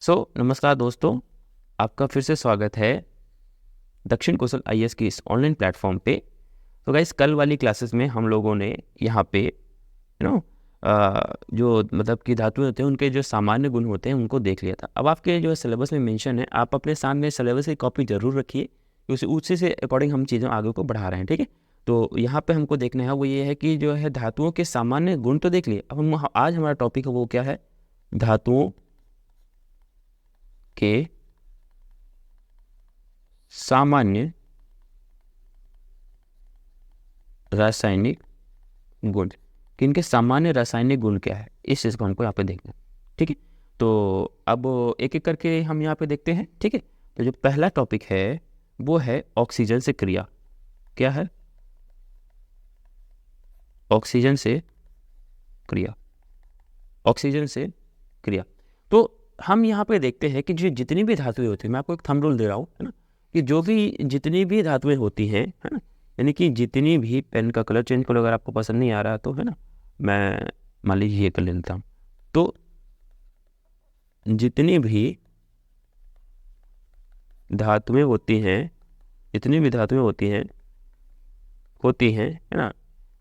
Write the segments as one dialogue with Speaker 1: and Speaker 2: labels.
Speaker 1: नमस्कार दोस्तों, आपका फिर से स्वागत है दक्षिण कौशल आईएएस की इस ऑनलाइन प्लेटफॉर्म पे। तो गाइस, कल वाली क्लासेस में हम लोगों ने यहाँ पे जो मतलब कि धातुएं होते हैं उनके जो सामान्य गुण होते हैं उनको देख लिया था। अब आपके जो सिलेबस में मेंशन है, आप अपने सामने सिलेबस की कॉपी जरूर रखिए, क्योंकि उसी से अकॉर्डिंग हम चीज़ों आगे को बढ़ा रहे हैं। ठीक है, तो यहाँ पे हमको देखना है वो ये है कि जो है धातुओं के सामान्य गुण तो देख लिए। अब हम आज हमारा टॉपिक है वो क्या है, धातुओं के सामान्य रासायनिक गुण। कि इनके सामान्य रासायनिक गुण क्या है, इस चीज़ को हमको यहाँ पे देखना है। ठीक है, तो अब एक एक करके हम यहाँ पे देखते हैं। ठीक है, तो जो पहला टॉपिक है वो है ऑक्सीजन से क्रिया। क्या है? ऑक्सीजन से क्रिया। ऑक्सीजन से क्रिया। तो हम यहाँ पे देखते हैं कि जो जितनी भी धातुएं होती हैं, मैं आपको एक थंब रूल दे रहा हूँ, है ना, कि जो भी जितनी भी धातुएं होती हैं, है ना, यानी कि जितनी भी, पेन का कलर चेंज करो अगर आपको पसंद नहीं आ रहा तो, है ना, मैं मान लीजिए ये कर लेता हूँ। तो जितनी भी धातुएं होती हैं, जितनी भी धातुएं होती हैं, है ना,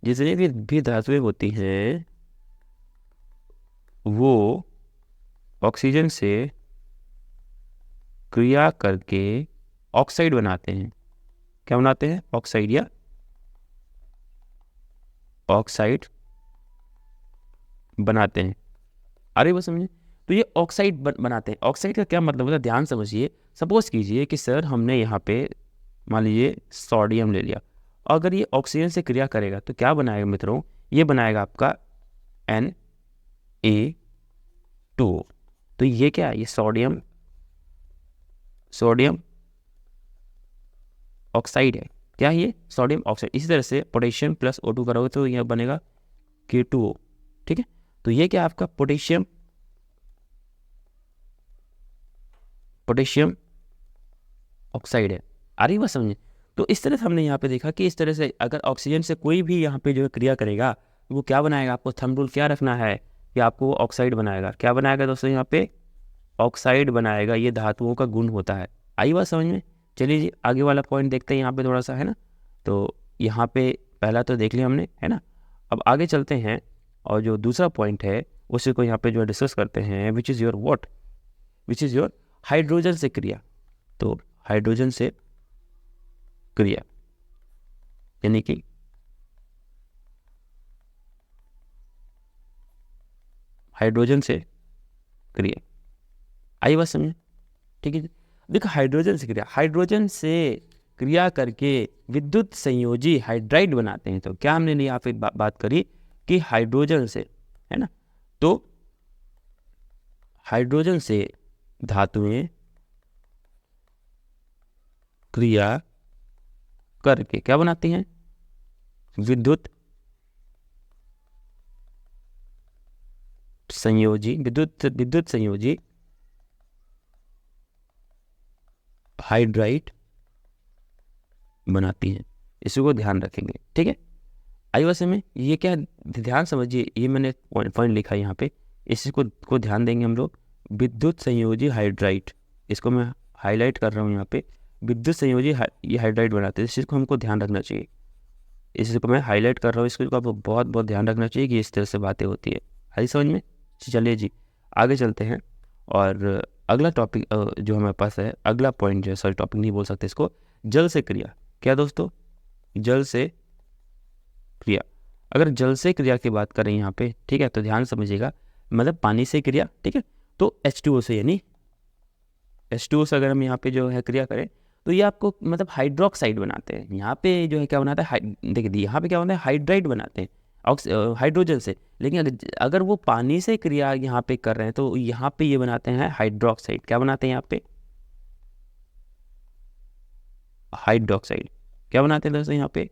Speaker 1: जितनी भी धातुएं होती हैं वो ऑक्सीजन से क्रिया करके ऑक्साइड बनाते हैं। क्या बनाते हैं? ऑक्साइड या ऑक्साइड बनाते हैं। अरे वो समझे, तो ये ऑक्साइड बनाते हैं। ऑक्साइड का क्या मतलब होता है, ध्यान समझिए। सपोज कीजिए कि सर हमने यहाँ पे मान लीजिए सोडियम ले लिया, अगर ये ऑक्सीजन से क्रिया करेगा तो क्या बनाएगा मित्रों? ये बनाएगा आपका Na2। तो ये क्या है? ये सोडियम ऑक्साइड है। क्या है ये? Sodium oxide. इसी तरह से पोटेशियम प्लस O2 करोगे तो यह बनेगा K2O। ठीक है, तो ये क्या आपका पोटेशियम ऑक्साइड है। आ रही बात समझे? तो इस तरह से हमने यहाँ पे देखा कि इस तरह से अगर ऑक्सीजन से कोई भी यहाँ पे जो है क्रिया करेगा वो क्या बनाएगा? आपको थंब रूल क्या रखना है कि आपको ऑक्साइड बनाएगा। क्या बनाएगा दोस्तों? यहाँ पे ऑक्साइड बनाएगा। ये धातुओं का गुण होता है। आई बात समझ में? चलिए जी, आगे वाला पॉइंट देखते हैं यहाँ पे थोड़ा सा, है ना। तो यहाँ पे पहला तो देख लिया हमने, है ना। अब आगे चलते हैं और जो दूसरा पॉइंट है उसी को यहाँ पे जो है डिस्कस करते हैं, विच इज़ योर हाइड्रोजन से क्रिया। तो हाइड्रोजन से क्रिया यानी कि हाइड्रोजन से क्रिया। आई बात समझे? ठीक है, देखो हाइड्रोजन से क्रिया करके विद्युत संयोजी हाइड्राइड बनाते हैं। तो क्या हमने यहाँ पे बात करी कि हाइड्रोजन से, है ना, तो हाइड्रोजन से धातुएं क्रिया करके क्या बनाती हैं? विद्युत संयोजी हाइड्राइड बनाती हैं। इसी को ध्यान रखेंगे। ठीक है, आई वैसे में ये क्या, ध्यान समझिए, ये मैंने पॉइंट लिखा है यहाँ पे, इसी को ध्यान देंगे हम लोग। विद्युत संयोजी हाइड्राइड, इसको मैं हाईलाइट कर रहा हूँ यहाँ पे। विद्युत संयोजी ये हाइड्राइड बनाते हैं, इस चीज़ को हमको ध्यान रखना चाहिए। इस चीज़ को मैं हाईलाइट कर रहा हूँ, इसको आपको बहुत बहुत ध्यान रखना चाहिए कि इस तरह से बातें होती है। आई समझ में? चलिए जी, आगे चलते हैं। और अगला टॉपिक जो हमारे पास है, अगला पॉइंट जो है, सॉरी टॉपिक नहीं बोल सकते इसको, जल से क्रिया। क्या दोस्तों? जल से क्रिया। अगर जल से क्रिया की बात करें यहाँ पे, ठीक है, तो ध्यान समझिएगा, मतलब पानी से क्रिया। ठीक है, तो H2O से, यानी H2O से अगर हम यहाँ पे जो है क्रिया करें तो ये आपको मतलब हाइड्रोक्साइड बनाते हैं। यहाँ पे जो है क्या बनाता है, देखिए यहाँ पे क्या होता है, हाइड्राइड बनाते हैं हाइड्रोजन से। लेकिन अगर वो पानी से क्रिया यहाँ पे कर रहे हैं तो यहाँ पे ये बनाते हैं हाइड्रोक्साइड। क्या बनाते हैं यहाँ पे? हाइड्रोक्साइड। क्या बनाते हैं दोस्तों यहाँ पे?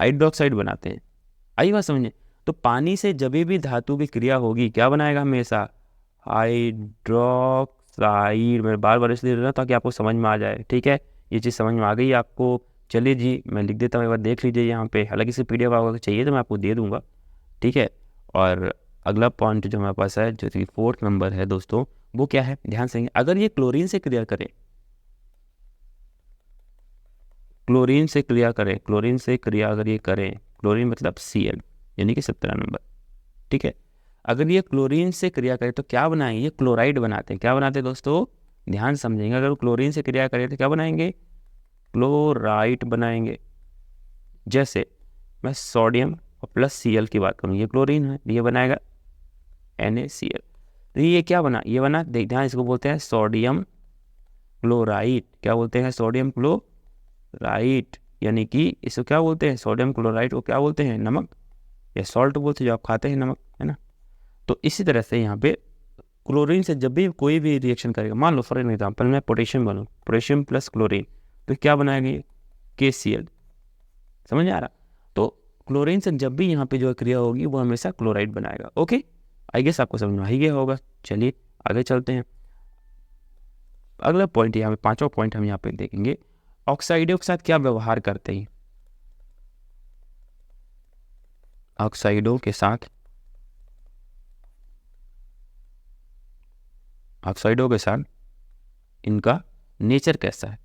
Speaker 1: हाइड्रोक्साइड बनाते हैं। आई बात समझे? तो पानी से जब भी धातु की क्रिया होगी क्या बनाएगा? हमेशा हाइड्रोक्साइड। मैं बार बार इसलिए रहा ताकि आपको समझ में आ जाए। ठीक है, ये चीज़ समझ में आ गई आपको? चलिए जी, मैं लिख देता हूँ, एक बार देख लीजिए यहाँ पे। हालांकि इसे PDF आपको चाहिए तो मैं आपको दे दूंगा। ठीक है, और अगला पॉइंट जो हमारे पास है, जो कि 4th नंबर है दोस्तों, वो क्या है, ध्यान से, अगर ये क्लोरीन से क्रिया करे, क्लोरीन से क्रिया करें, क्लोरीन से क्रिया अगर ये करें, क्लोरीन मतलब Cl, यानी कि 17 नंबर, ठीक है। अगर ये क्लोरीन से क्रिया करे तो क्या बनाएंगे, ये क्लोराइड बनाते हैं। क्या बनाते हैं दोस्तों, ध्यान समझेंगे, अगर क्लोरीन से क्रिया करें तो क्या बनाएंगे, क्लोराइड बनाएंगे। जैसे मैं सोडियम और प्लस Cl की बात करूँ, ये क्लोरीन है, ये बनाएगा NaCl। तो ये क्या बना, ये बना, ध्यान, इसको बोलते हैं सोडियम क्लोराइड। क्या बोलते हैं, सोडियम क्लोराइड, यानी कि इसको क्या बोलते हैं, सोडियम क्लोराइड को क्या बोलते हैं, नमक या सॉल्ट बोलते हैं, जो आप खाते हैं नमक, है ना। तो इसी तरह से यहाँ पे क्लोरीन से जब भी कोई भी रिएक्शन करेगा, मान लो फॉर एग्जाम्पल मैं पोटेशियम बनूँ, पोटेशियम प्लस क्लोरीन, तो क्या बनाएगा, KCl। समझ में आ रहा। तो क्लोरीन से जब भी यहाँ पे जो क्रिया होगी वो हमेशा क्लोराइड बनाएगा। ओके, आई गेस आपको समझ में आ ही गया होगा। चलिए आगे चलते हैं। अगला पॉइंट, यहाँ पे 5वां पॉइंट हम यहाँ पे देखेंगे, ऑक्साइडों के साथ क्या व्यवहार करते हैं। ऑक्साइडों के साथ, ऑक्साइडों के साथ इनका नेचर कैसा है,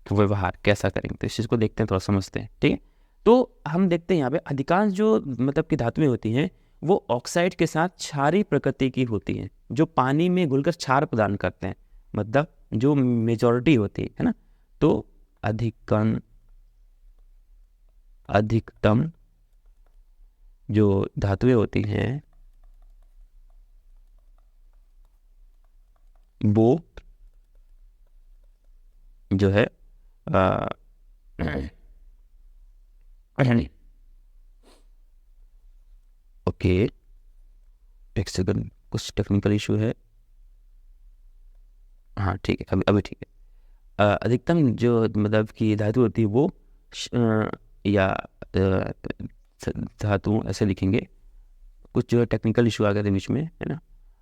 Speaker 1: तो व्यवहार कैसा करेंगे, तो इस चीज़ को देखते हैं, थोड़ा समझते हैं, ठीक है। तो हम देखते हैं यहाँ पे अधिकांश जो मतलब की धातुएं होती हैं वो ऑक्साइड के साथ क्षारीय प्रकृति की होती हैं, जो पानी में घुलकर क्षार प्रदान करते हैं, मतलब जो मेजॉरिटी होती है ना। तो अधिकतम जो धातुएं होती हैं वो जो है ओके, एक सेकंड, कुछ टेक्निकल इशू है। हाँ ठीक है, अभी अभी ठीक है। अधिकतम जो मतलब की धातु होती है वो या धातु ऐसे लिखेंगे, कुछ जो है टेक्निकल इशू आ गए थे बीच में, है ना।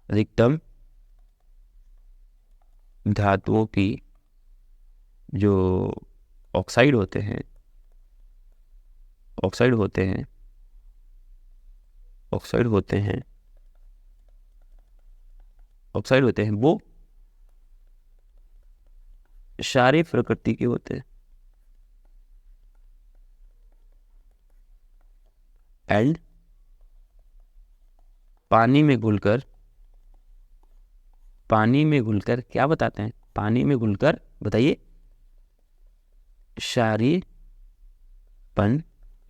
Speaker 1: अधिकतम धातुओं की जो ऑक्साइड होते हैं, ऑक्साइड होते हैं, ऑक्साइड होते हैं, ऑक्साइड होते हैं वो क्षारीय प्रकृति के होते हैं, एंड पानी में घुलकर, पानी में घुलकर क्या बताते हैं, पानी में घुलकर बताइए क्षारीयपन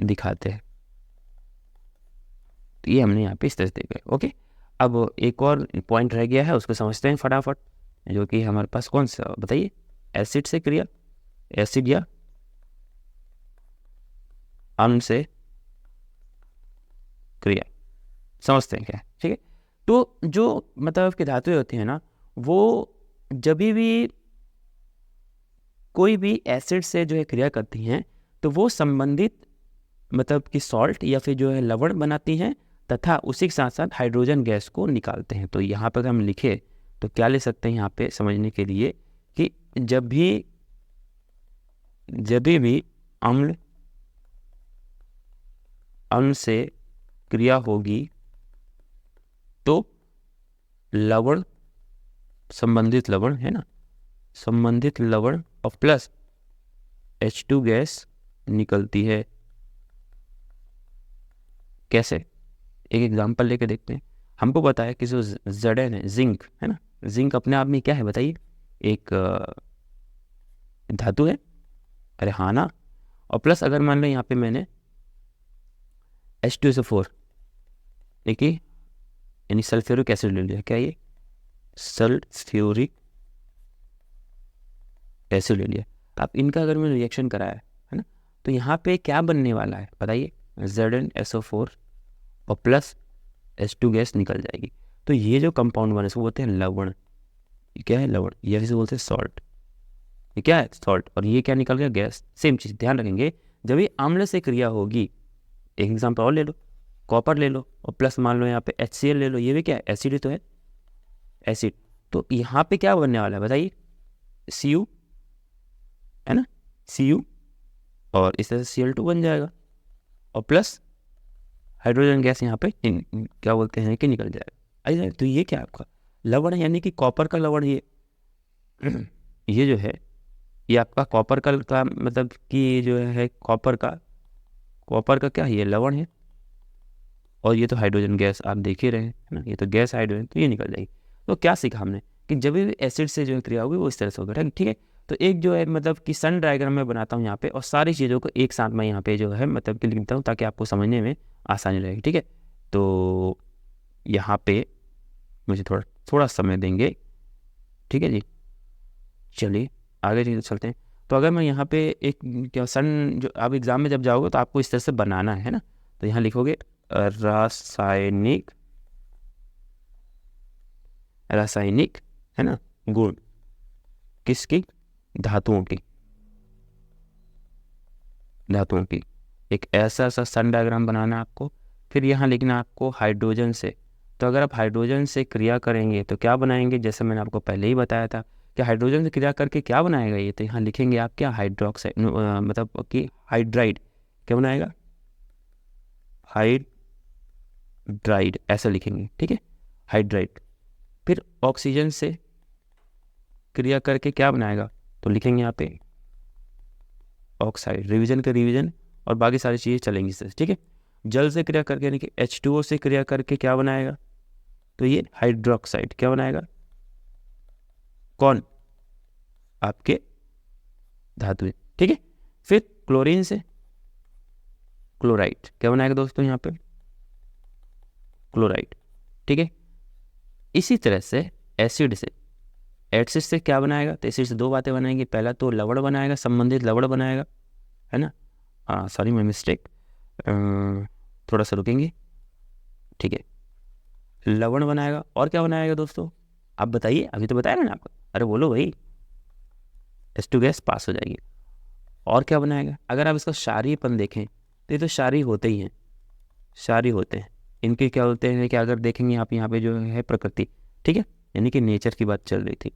Speaker 1: दिखाते हैं। तो ये हमने यहाँ पे इस तरह से देखा है। ओके, अब एक और पॉइंट रह गया है, उसको समझते हैं फटाफट, जो कि हमारे पास कौन सा बताइए, एसिड से क्रिया, एसिड या अम्ल से क्रिया, समझते हैं क्या, ठीक है। तो जो मतलब कि धातुएं होती हैं ना, वो जब भी कोई भी एसिड से जो है क्रिया करती हैं तो वो संबंधित मतलब कि सॉल्ट या फिर जो है लवण बनाती हैं, तथा उसी के साथ साथ हाइड्रोजन गैस को निकालते हैं। तो यहाँ पर हम लिखे तो क्या ले सकते हैं यहाँ पे समझने के लिए, कि जब भी अम्ल से क्रिया होगी तो लवण, संबंधित लवण है ना, संबंधित लवण और प्लस H2 गैस निकलती है। कैसे, एक एग्जांपल लेके देखते हैं। हमको पता है कि जो Zn है, जिंक है ना, जिंक अपने आप में क्या है बताइए, एक धातु है, अरे हाँ ना। और प्लस अगर मान लो यहाँ पे मैंने H2SO4 देखिए, यानी सल्फ्यूरिक एसिड ले लिया, क्या ये सल्फ्यूरिक एसिड ले लिया। आप इनका अगर मैंने रिएक्शन कराया है ना, तो यहाँ पे क्या बनने वाला है बताइए, ZnSO4 और प्लस H2 गैस निकल जाएगी। तो ये जो कंपाउंड बने इसको बोलते हैं लवण। ये क्या है, लवण, ये इसे बोलते हैं सॉल्ट। ये क्या है, सॉल्ट, और ये क्या निकल गया, गैस। सेम चीज़ ध्यान रखेंगे, जब ये अम्ल से क्रिया होगी, एक एग्जाम्पल और ले लो, कॉपर ले लो और प्लस मान लो यहाँ पे HCl ले लो, ये भी क्या है, एसिड ही तो है, एसिड। तो यहाँ पे क्या बनने वाला है बताइए, Cu है ना, Cu, और इस तरह से Cl2 बन जाएगा, और प्लस हाइड्रोजन गैस यहाँ पे क्या बोलते हैं कि निकल जाएगा। अरे तो ये क्या आपका लवण है, यानी कि कॉपर का लवण ये ये जो है ये आपका कॉपर का मतलब कि ये जो है कॉपर का क्या है, ये लवण है। और ये तो हाइड्रोजन गैस आप देख ही रहे हैं, है ना, ये तो गैस हाइड्रोजन, तो ये निकल जाएगी। तो क्या सीखा हमने कि जब भी एसिड से जो है क्रिया होगी वो इस तरह से होगा, ठीक है। तो एक जो है मतलब कि सन डायग्राम में बनाता हूँ यहाँ पे, और सारी चीज़ों को एक साथ में यहाँ पे जो है मतलब कि लिखता हूँ ताकि आपको समझने में आसानी रहेगी, ठीक है। तो यहाँ पे मुझे थोड़ा थोड़ा समय देंगे, ठीक है जी। चलिए आगे चलते हैं। तो अगर मैं यहाँ पे एक क्या सन जो आप एग्जाम में जब जाओगे तो आपको इस तरह से बनाना है ना, तो यहाँ लिखोगे रासायनिक रासायनिक है ना गुण किसकी, धातुओं की एक ऐसा सा सन डायग्राम बनाना है आपको। फिर यहाँ लिखना आपको हाइड्रोजन से। तो अगर आप हाइड्रोजन से क्रिया करेंगे तो क्या बनाएंगे, जैसे मैंने आपको पहले ही बताया था कि हाइड्रोजन से क्रिया करके क्या बनाएगा ये, तो यहाँ लिखेंगे आप क्या, हाइड्रोक्साइड मतलब कि हाइड्राइड क्या बनाएगा, हाइड्राइड ऐसा लिखेंगे, ठीक है, हाइड्राइड। फिर ऑक्सीजन से क्रिया करके क्या बनाएगा, तो लिखेंगे यहाँ पे ऑक्साइड, रिवीजन का रिवीजन, और बाकी सारी चीज़ें चलेंगी इससे, ठीक है। जल से क्रिया करके यानी कि H2O से क्रिया करके क्या बनाएगा, तो ये हाइड्रोक्साइड क्या बनाएगा, कौन, आपके धातु, ठीक है। फिर क्लोरीन से क्लोराइड क्या बनाएगा दोस्तों, यहाँ पे क्लोराइड, ठीक है। इसी तरह से एसिड से क्या बनाएगा, तो एसिड से दो बातें बनाएंगी, पहला तो लवण बनाएगा, संबंधित लवण बनाएगा, है ना, हाँ सॉरी मैं मिस्टेक, थोड़ा सा रुकेंगे, ठीक है। लवण बनाएगा और क्या बनाएगा दोस्तों, आप बताइए, अभी तो बताया ना आपको, अरे बोलो भाई, H2 गैस पास हो जाएगी। और क्या बनाएगा, अगर आप इसका क्षारीयपन देखें तो ये तो क्षारीय होते ही हैं, क्षारीय होते हैं। इनके क्या होते हैं कि अगर देखेंगे आप यहाँ पे जो है प्रकृति, ठीक है, यानी कि नेचर की बात चल रही थी।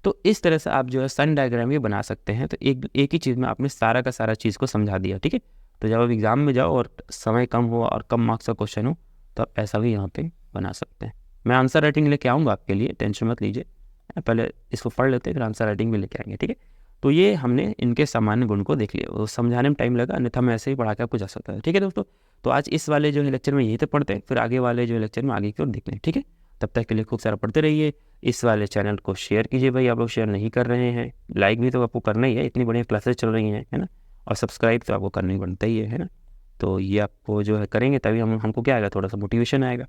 Speaker 1: तो इस तरह से आप जो है सन डायग्राम भी बना सकते हैं। तो एक ही चीज़ में आपने सारा का सारा चीज़ को समझा दिया, ठीक है। तो जब आप एग्ज़ाम में जाओ और समय कम हो और कम मार्क्स का क्वेश्चन हो तो आप ऐसा भी यहाँ पे बना सकते हैं। मैं आंसर राइटिंग लेके आऊँगा आपके लिए, टेंशन मत लीजिए, पहले इसको पढ़ लेते हैं फिर आंसर राइटिंग भी लेके आएंगे, ठीक है। तो ये हमने इनके सामान्य गुण को देख लिया, वो समझाने में टाइम लगा, अन्यथा मैं ऐसे ही पढ़ा के आपको जा सकता है, ठीक है दोस्तों। तो आज इस वाले जो है लेक्चर में यही तक पढ़ते हैं, फिर आगे वाले जो लेक्चर में आगे की ओर देखते हैं, ठीक है। तब तक के लिए खूब सारा पढ़ते रहिए। इस वाले चैनल को शेयर कीजिए भाई, आप लोग शेयर नहीं कर रहे हैं, लाइक भी तो आपको करना ही है, इतनी बढ़िया क्लासेस चल रही हैं, है ना, और सब्सक्राइब तो आपको करना ही बनता ही है ना। तो ये आपको जो है करेंगे तभी हमको क्या आएगा, थोड़ा सा मोटिवेशन आएगा।